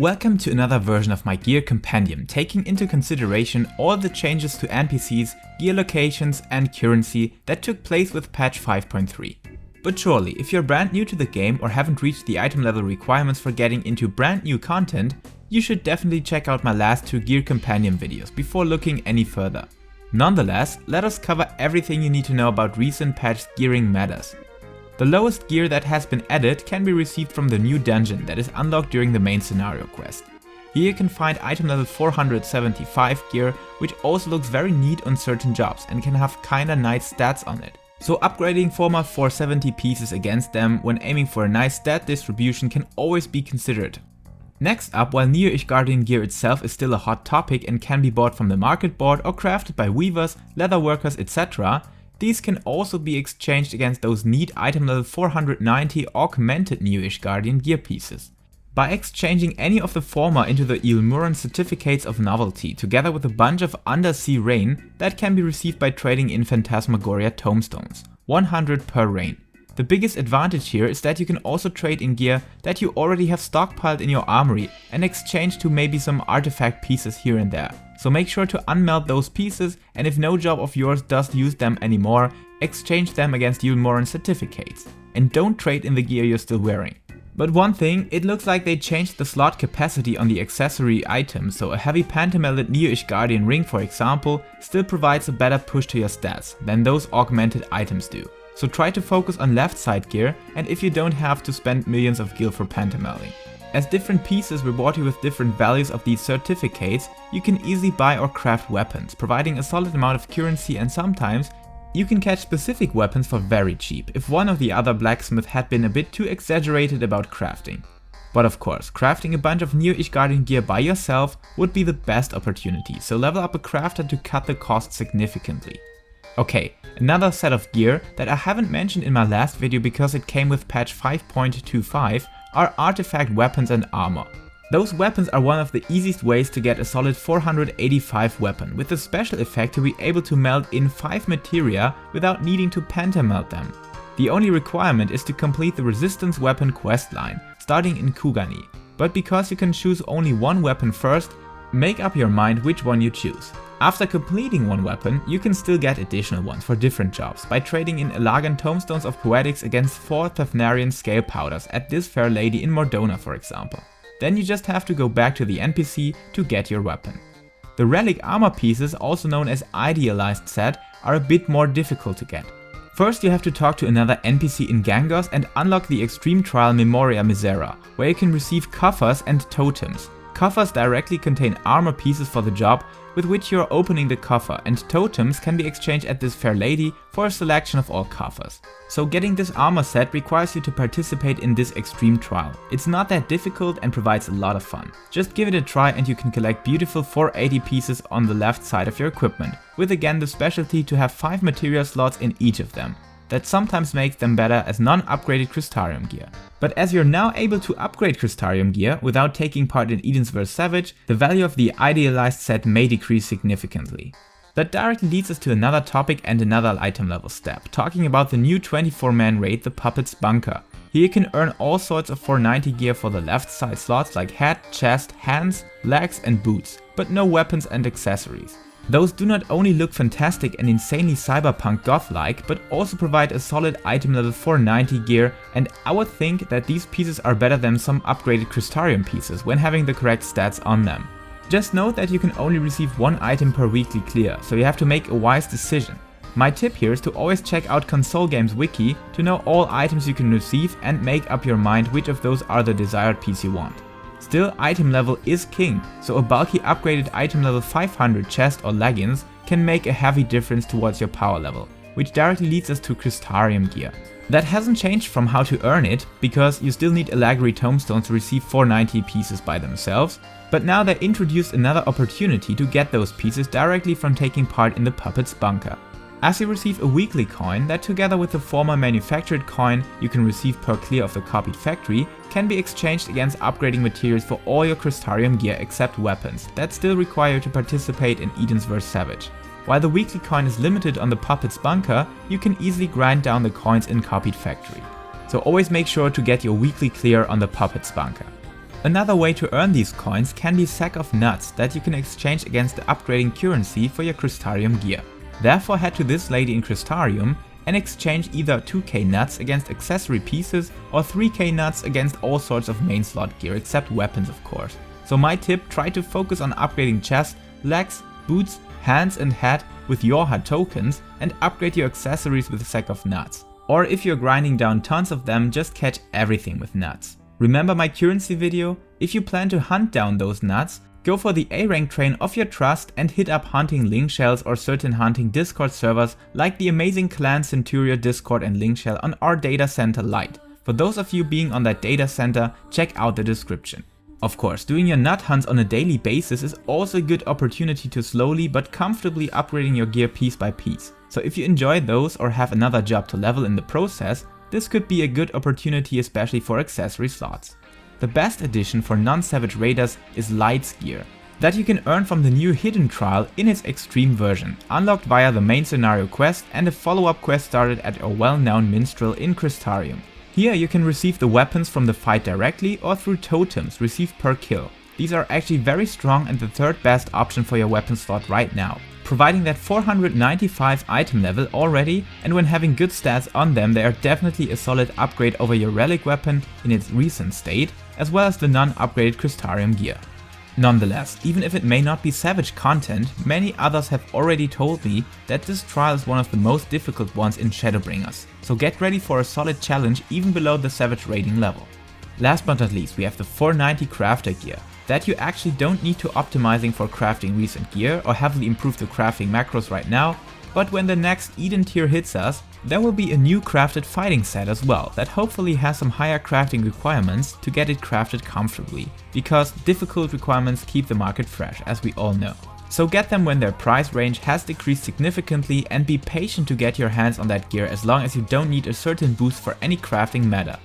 Welcome to another version of my gear compendium, taking into consideration all the changes to NPCs, gear locations and currency that took place with patch 5.3. But surely, if you're brand new to the game or haven't reached the item level requirements for getting into brand new content, you should definitely check out my last two gear compendium videos before looking any further. Nonetheless, let us cover everything you need to know about recent patched gearing matters. The lowest gear that has been added can be received from the new dungeon that is unlocked during the main scenario quest. Here you can find item level 475 gear, which also looks very neat on certain jobs and can have kinda nice stats on it. So upgrading former 470 pieces against them when aiming for a nice stat distribution can always be considered. Next up, while Nier Guardian gear itself is still a hot topic and can be bought from the market board or crafted by weavers, leatherworkers, etc., these can also be exchanged against those neat item level 490 augmented Nier Guardian gear pieces. By exchanging any of the former into the Ilvl certificates of novelty together with a bunch of undersea rain that can be received by trading in Phantasmagoria tomestones, 100 per rain. The biggest advantage here is that you can also trade in gear that you already have stockpiled in your armory and exchange to maybe some artifact pieces here and there. So make sure to unmelt those pieces, and if no job of yours does use them anymore, exchange them against Ilvl certificates. And don't trade in the gear you're still wearing. But one thing, it looks like they changed the slot capacity on the accessory items, so a heavy pentamelted Nier Guardian ring, for example, still provides a better push to your stats than those augmented items do. So try to focus on left side gear, and if you don't have to spend millions of gil for pentamelting. As different pieces reward you with different values of these certificates, you can easily buy or craft weapons, providing a solid amount of currency, and sometimes you can catch specific weapons for very cheap if one or the other blacksmith had been a bit too exaggerated about crafting. But of course, crafting a bunch of Nier Guardian gear by yourself would be the best opportunity, so level up a crafter to cut the cost significantly. Okay, another set of gear that I haven't mentioned in my last video because it came with patch 5.25 are artifact weapons and armor. Those weapons are one of the easiest ways to get a solid 485 weapon, with the special effect to be able to melt in 5 materia without needing to pentamelt them. The only requirement is to complete the resistance weapon questline, starting in Kugani. But because you can choose only one weapon first, make up your mind which one you choose. After completing one weapon, you can still get additional ones for different jobs by trading in Elagan Tomestones of Poetics against 4 Thethnarian scale powders at this fair lady in Mordona, for example. Then you just have to go back to the NPC to get your weapon. The Relic armor pieces, also known as idealized set, are a bit more difficult to get. First you have to talk to another NPC in Gangos and unlock the extreme trial Memoria Misera, where you can receive coffers and totems. Coffers directly contain armor pieces for the job with which you are opening the coffer, and totems can be exchanged at this fair lady for a selection of all coffers. So getting this armor set requires you to participate in this extreme trial. It's not that difficult and provides a lot of fun. Just give it a try and you can collect beautiful 480 pieces on the left side of your equipment, with again the specialty to have 5 materia slots in each of them. That sometimes makes them better as non-upgraded Crystarium gear. But as you're now able to upgrade Crystarium gear without taking part in Eden's vs Savage, the value of the idealized set may decrease significantly. That directly leads us to another topic and another item level step, talking about the new 24-man raid, the Puppet's Bunker. Here you can earn all sorts of 490 gear for the left side slots like head, chest, hands, legs and boots, but no weapons and accessories. Those do not only look fantastic and insanely cyberpunk goth-like, but also provide a solid item level 490 gear, and I would think that these pieces are better than some upgraded Crystarium pieces when having the correct stats on them. Just note that you can only receive one item per weekly clear, so you have to make a wise decision. My tip here is to always check out Console Games Wiki to know all items you can receive and make up your mind which of those are the desired piece you want. Still, item level is king, so a bulky upgraded item level 500 chest or leggings can make a heavy difference towards your power level, which directly leads us to Crystarium gear. That hasn't changed from how to earn it, because you still need Elagary tomestones to receive 490 pieces by themselves, but now they introduced another opportunity to get those pieces directly from taking part in the Puppet's Bunker. As you receive a weekly coin that together with the former manufactured coin you can receive per clear of the copied factory can be exchanged against upgrading materials for all your Crystarium gear except weapons that still require you to participate in Eden's vs Savage. While the weekly coin is limited on the Puppet's Bunker, you can easily grind down the coins in copied factory. So always make sure to get your weekly clear on the Puppet's Bunker. Another way to earn these coins can be sack of nuts that you can exchange against the upgrading currency for your Crystarium gear. Therefore head to this lady in Crystarium and exchange either 2k nuts against accessory pieces or 3k nuts against all sorts of main slot gear except weapons of course. So my tip, try to focus on upgrading chest, legs, boots, hands and head with your HUD tokens and upgrade your accessories with a sack of nuts. Or if you're grinding down tons of them, just catch everything with nuts. Remember my currency video? If you plan to hunt down those nuts, go for the A rank train of your trust and hit up hunting link shells or certain hunting Discord servers like the amazing Clan Centuria Discord and link shell on our data center Lite. For those of you being on that data center, check out the description. Of course, doing your nut hunts on a daily basis is also a good opportunity to slowly but comfortably upgrading your gear piece by piece. So if you enjoy those or have another job to level in the process, this could be a good opportunity especially for accessory slots. The best addition for non-savage raiders is Light's gear, that you can earn from the new Hidden Trial in its extreme version, unlocked via the main scenario quest and a follow-up quest started at a well-known minstrel in Crystarium. Here you can receive the weapons from the fight directly or through totems received per kill. These are actually very strong and the third best option for your weapon slot right now, providing that 495 item level already, and when having good stats on them they are definitely a solid upgrade over your Relic weapon in its recent state, as well as the non-upgraded Crystarium gear. Nonetheless, even if it may not be savage content, many others have already told me that this trial is one of the most difficult ones in Shadowbringers, so get ready for a solid challenge even below the savage rating level. Last but not least, we have the 490 crafter gear, that you actually don't need to optimizing for crafting recent gear or heavily improve the crafting macros right now, but when the next Eden tier hits us, there will be a new crafted fighting set as well that hopefully has some higher crafting requirements to get it crafted comfortably, because difficult requirements keep the market fresh as we all know. So get them when their price range has decreased significantly and be patient to get your hands on that gear as long as you don't need a certain boost for any crafting meta.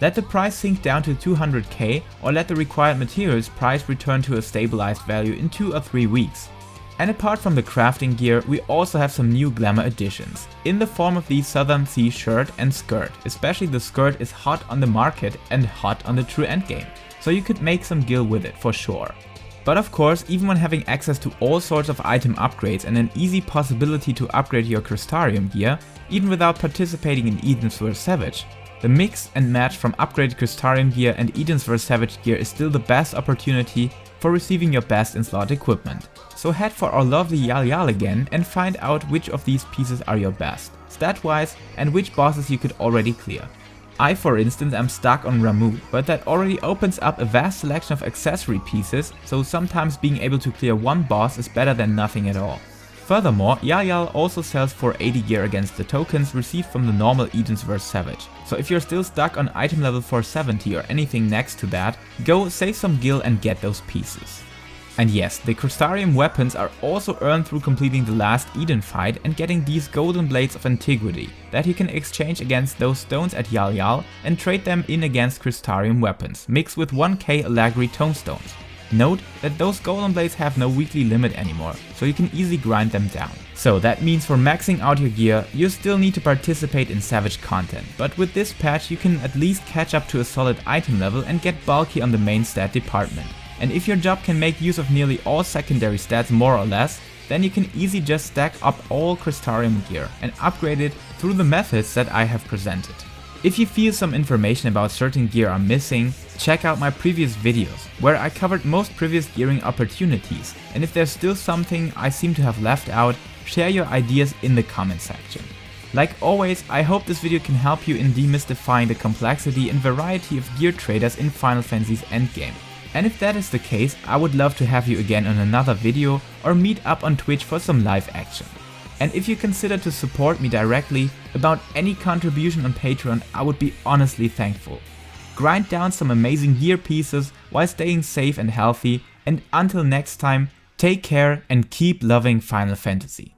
Let the price sink down to 200k or let the required materials price return to a stabilized value in 2 or 3 weeks. And apart from the crafting gear, we also have some new glamour additions, in the form of the Southern Sea shirt and skirt. Especially the skirt is hot on the market and hot on the true endgame, so you could make some gil with it for sure. But of course, even when having access to all sorts of item upgrades and an easy possibility to upgrade your Crystarium gear, even without participating in Eden's vs Savage, the mix and match from upgraded Crystarium gear and Eden's vs Savage gear is still the best opportunity for receiving your best in slot equipment. So head for our lovely Ilvl again and find out which of these pieces are your best, stat-wise, and which bosses you could already clear. I, for instance, am stuck on Ramuh, but that already opens up a vast selection of accessory pieces, so sometimes being able to clear one boss is better than nothing at all. Furthermore, Ilvl also sells 480 gear against the tokens received from the normal Eden's vs Savage, so if you're still stuck on item level 470 or anything next to that, go save some gil and get those pieces. And yes, the Crystarium weapons are also earned through completing the last Eden fight and getting these golden blades of antiquity that you can exchange against those stones at Ilvl and trade them in against Crystarium weapons, mixed with 1k Allegri tomestones. Note that those golden blades have no weekly limit anymore, so you can easily grind them down. So that means for maxing out your gear, you still need to participate in savage content, but with this patch you can at least catch up to a solid item level and get bulky on the main stat department. And if your job can make use of nearly all secondary stats more or less, then you can easily just stack up all Crystarium gear and upgrade it through the methods that I have presented. If you feel some information about certain gear are missing, check out my previous videos, where I covered most previous gearing opportunities, and if there's still something I seem to have left out, share your ideas in the comment section. Like always, I hope this video can help you in demystifying the complexity and variety of gear traders in Final Fantasy's endgame. And if that is the case, I would love to have you again on another video or meet up on Twitch for some live action. And if you consider to support me directly, about any contribution on Patreon, I would be honestly thankful. Grind down some amazing gear pieces while staying safe and healthy, and until next time, take care and keep loving Final Fantasy.